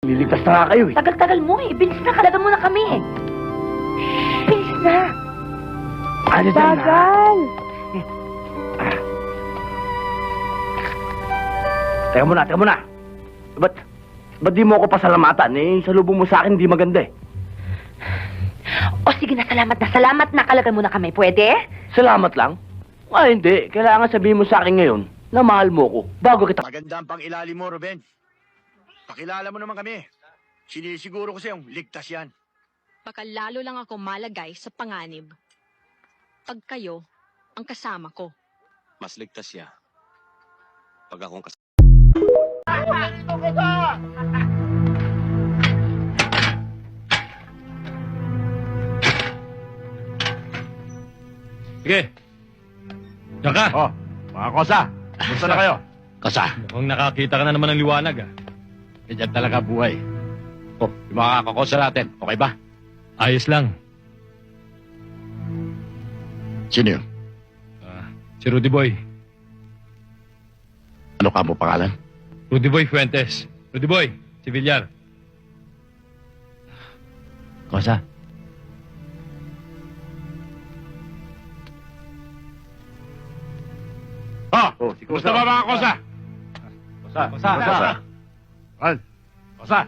Liligtas na nga kayo eh. Tagal-tagal mo eh. Bilis na, kalagan mo na kami eh. Bilis na. Ano dyan na? Bagal! Teka muna. Ba't di mo ako pasalamatan eh? Sa lubong mo sa akin, di maganda eh. O sige na, salamat na. Kalagan mo na kami. Pwede? Salamat lang? Hindi. Kailangan sabihin mo sa akin ngayon na mahal mo ko bago kita... Maganda ang pang-ilalim mo, Ruben. Pakilala mo naman kami. Sinisiguro ko sa'yong ligtas yan. Baka lalo lang ako malagay sa panganib. Pag kayo ang kasama ko. Mas ligtas siya. Pag akong kasama. Sige. Diyan ka. Oh, mga kosa. Gusto na kayo? Kosa, Mukhang nakakita ka na naman ng liwanag, ah. ganyan talaga buhay. Oh, yung mga kakosa natin, okay ba? Ayos lang. Sino yun? Si Rudy Boy. Ano ka mo pangalan? Rudy Boy Fuentes. Rudy Boy, si Villar. Kosa. Oh, si Gusto ba mga kosa? Kosa. Kosa. Kosa.